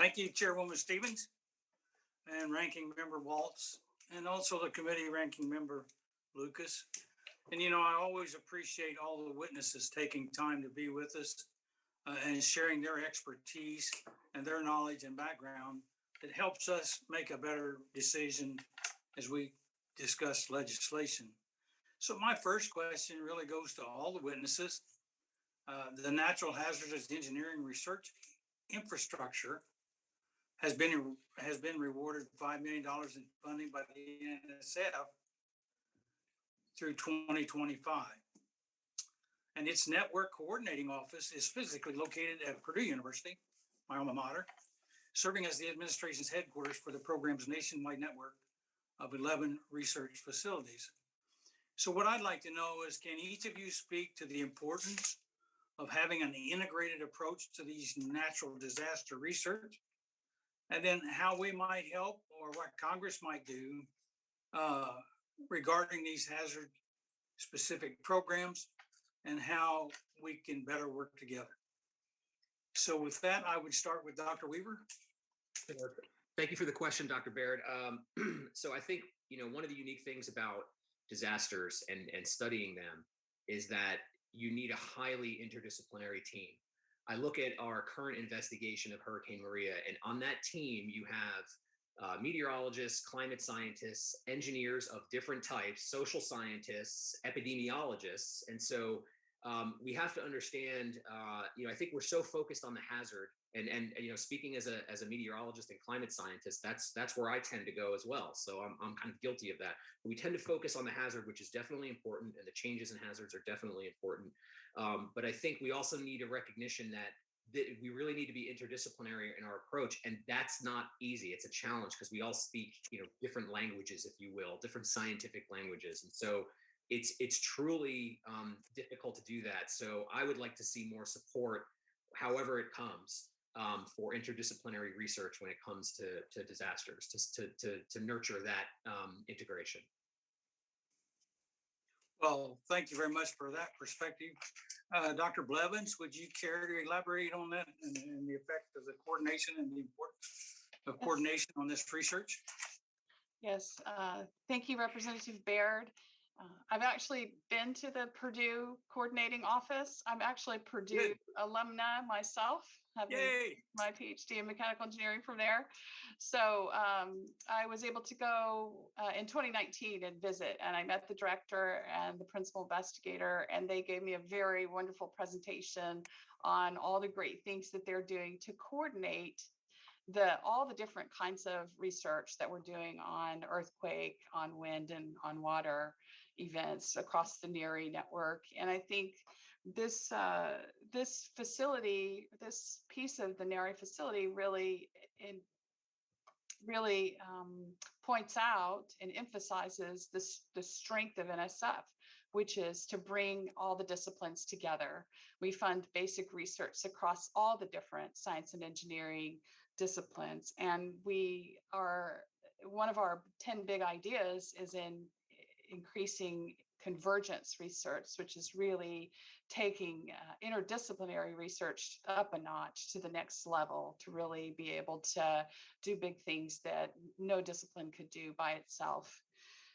Thank you, Chairwoman Stevens and Ranking Member Waltz, and also the committee Ranking Member Lucas. And I always appreciate all the witnesses taking time to be with us and sharing their expertise and their knowledge and background that helps us make a better decision as we discuss legislation. So my first question really goes to all the witnesses. The Natural Hazardous Engineering Research Infrastructure has been rewarded $5 million in funding by the NSF through 2025. And its network coordinating office is physically located at Purdue University, my alma mater, serving as the administration's headquarters for the program's nationwide network of 11 research facilities. So what I'd like to know is, can each of you speak to the importance of having an integrated approach to these natural disaster research, and then how we might help or what Congress might do regarding these hazard specific programs and how we can better work together. So with that, I would start with Dr. Weaver. Thank you for the question, Dr. Baird. So I think, one of the unique things about disasters and studying them is that you need a highly interdisciplinary team. I look at our current investigation of Hurricane Maria, and on that team, you have meteorologists, climate scientists, engineers of different types, social scientists, epidemiologists. And so we have to understand, I think we're so focused on the hazard, and speaking as a meteorologist and climate scientist, that's where I tend to go as well. So I'm kind of guilty of that. We tend to focus on the hazard, which is definitely important, and the changes in hazards are definitely important. But I think we also need a recognition that we really need to be interdisciplinary in our approach, and that's not easy. It's a challenge because we all speak, different languages, if you will, different scientific languages, and so it's truly difficult to do that. So I would like to see more support, however it comes, for interdisciplinary research when it comes to disasters, to nurture that integration. Well, thank you very much for that perspective. Dr. Blevins, would you care to elaborate on that and the effect of the coordination and the importance of coordination on this research? Yes, thank you, Representative Baird. I've actually been to the Purdue coordinating office. I'm actually Purdue alumna myself, having my PhD in mechanical engineering from there. So I was able to go in 2019 and visit, and I met the director and the principal investigator, and they gave me a very wonderful presentation on all the great things that they're doing to coordinate all the different kinds of research that we're doing on earthquake, on wind, and on water events across the NERI network. And I think this facility, this piece of the NERI facility really points out and emphasizes the strength of NSF, which is to bring all the disciplines together. We fund basic research across all the different science and engineering disciplines. And one of our 10 big ideas is in increasing convergence research, which is really taking interdisciplinary research up a notch to the next level to really be able to do big things that no discipline could do by itself.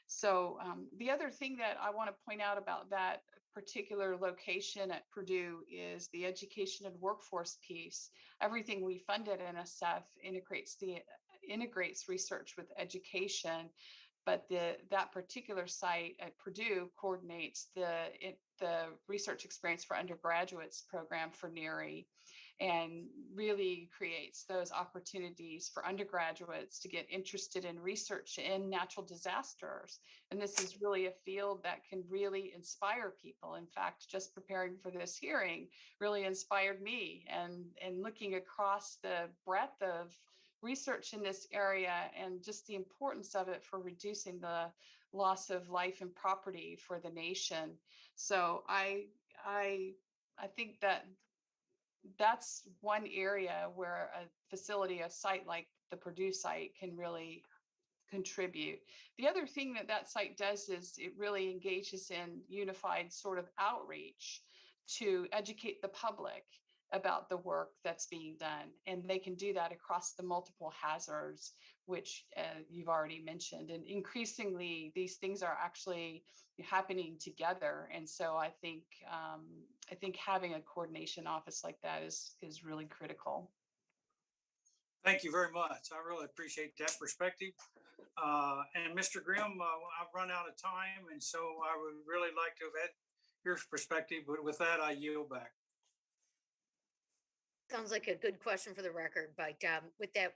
So the other thing that I want to point out about that particular location at Purdue is the education and workforce piece. Everything we fund at NSF integrates research with education, but that particular site at Purdue coordinates the research experience for undergraduates program for NERI, and really creates those opportunities for undergraduates to get interested in research in natural disasters. And this is really a field that can really inspire people. In fact, just preparing for this hearing really inspired me, and looking across the breadth of research in this area and just the importance of it for reducing the loss of life and property for the nation. So I think that's one area where a facility, a site like the Purdue site, can really contribute. The other thing that site does is it really engages in unified sort of outreach to educate the public about the work that's being done. And they can do that across the multiple hazards, which you've already mentioned. And increasingly, these things are actually happening together. And so I think having a coordination office like that is really critical. Thank you very much. I really appreciate that perspective. And Mr. Grimm, I've run out of time, and so I would really like to have had your perspective. But with that, I yield back. Sounds like a good question for the record, but with that,